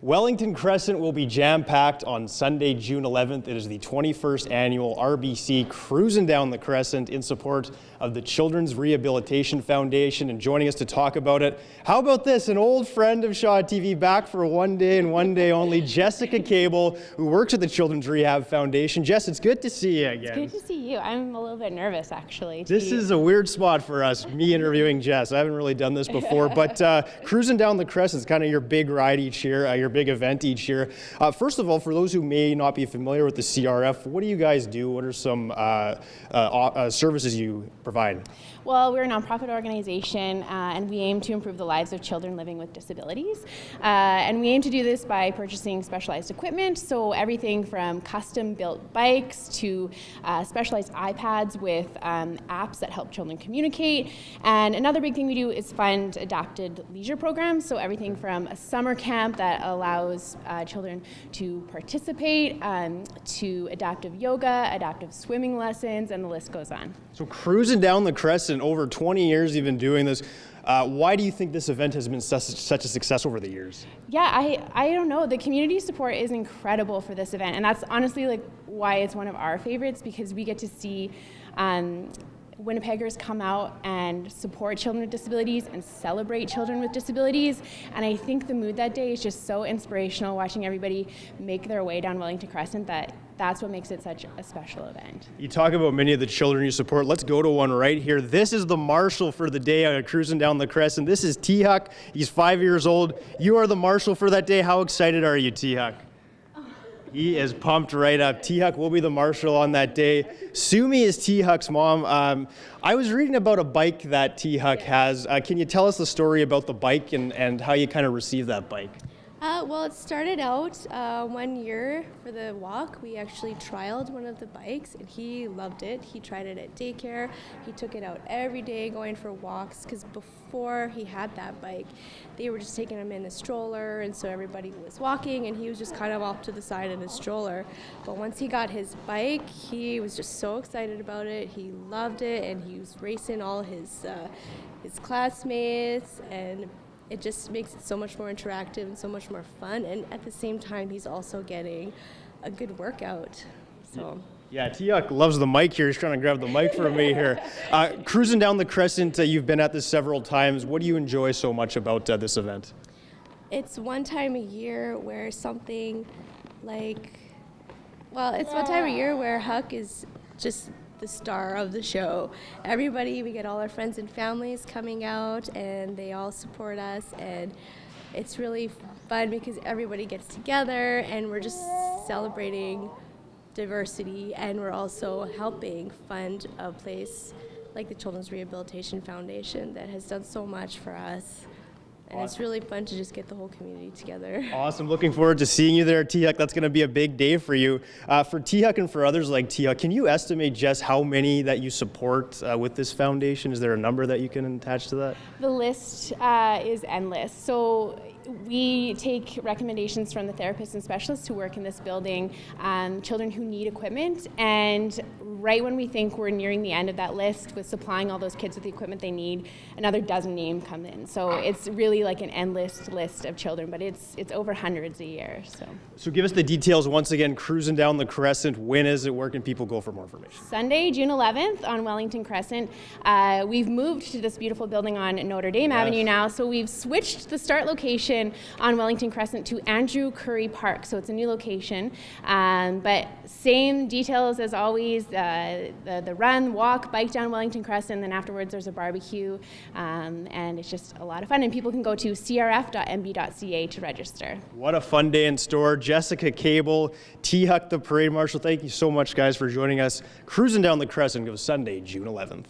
Wellington Crescent will be jam-packed on Sunday, June 11th. It is the 21st annual RBC Cruisin Down the Crescent in support of the Children's Rehabilitation Foundation. And joining us to talk about it, how about this, an old friend of Shaw TV, back for one day and one day only, Jessica Cable, who works at the Children's Rehab Foundation. Jess, it's good to see you again. It's good to see you. I'm a little bit nervous, actually. This is a weird spot for us, me interviewing Jess. I haven't really done this before, but Cruisin Down the Crescent is kind of your big ride each year, your big event each year. First of all, for those who may not be familiar with the CRF, what do you guys do? What are some services you provide? Well, we're a nonprofit organization, and we aim to improve the lives of children living with disabilities. And we aim to do this by purchasing specialized equipment, so everything from custom-built bikes to specialized iPads with apps that help children communicate. And another big thing we do is fund adapted leisure programs, so everything from a summer camp that allows children to participate, to adaptive yoga, adaptive swimming lessons, and the list goes on. So Cruisin Down the Crescent, over 20 years you've been doing this. Why do you think this event has been such a success over the years? Yeah, I don't know. The community support is incredible for this event, and that's honestly like why it's one of our favorites, because we get to see Winnipeggers come out and support children with disabilities and celebrate children with disabilities. And I think the mood that day is just so inspirational, watching everybody make their way down Wellington Crescent, that's what makes it such a special event. You talk about many of the children you support. Let's go to one right here. This is the Marshal for the day Cruisin Down the Crescent. This is T-Huck. He's 5 years old. You are the Marshal for that day. How excited are you, T-Huck? He is pumped right up. T-Huck will be the Marshal on that day. Sumi is T-Huck's mom. I was reading about a bike that T-Huck has. Can you tell us the story about the bike and how you kind of received that bike? Well, it started out 1 year for the walk. We actually trialed one of the bikes, and he loved it. He tried it at daycare. He took it out every day going for walks, because before he had that bike, they were just taking him in a stroller, and so everybody was walking, and he was just kind of off to the side in a stroller. But once he got his bike, he was just so excited about it. He loved it, and he was racing all his classmates, and it just makes it so much more interactive and so much more fun, and at the same time he's also getting a good workout. So yeah, T-Huck loves the mic here. He's trying to grab the mic from me here. Cruisin Down the Crescent, you've been at this several times. What do you enjoy so much about this event? It's one time a year where something like, well, it's one time a year where Huck is just the star of the show. Everybody, we get all our friends and families coming out, and they all support us, and it's really fun because everybody gets together and we're just celebrating diversity, and we're also helping fund a place like the Children's Rehabilitation Foundation that has done so much for us. And It's really fun to just get the whole community together. Awesome. Looking forward to seeing you there, T-Huck. That's going to be a big day for you. For T-Huck and for others like T-Huck, can you estimate, Jess, how many that you support with this foundation? Is there a number that you can attach to that? The list is endless. So we take recommendations from the therapists and specialists who work in this building, children who need equipment, and right when we think we're nearing the end of that list with supplying all those kids with the equipment they need, another dozen names come in. So it's really like an endless list of children, but it's over hundreds a year. So give us the details once again. Cruisin Down the Crescent. When is it? Where can people go for more information? Sunday, June 11th on Wellington Crescent. We've moved to this beautiful building on Notre Dame Avenue now, so we've switched the start location on Wellington Crescent to Andrew Curry Park. So it's a new location, but same details as always. The run, walk, bike down Wellington Crescent, and then afterwards there's a barbecue, and it's just a lot of fun. And people can go to crf.mb.ca to register. What a fun day in store. Jessica Cable, T-Huck the Parade Marshal, thank you so much, guys, for joining us. Cruisin Down the Crescent goes Sunday, June 11th.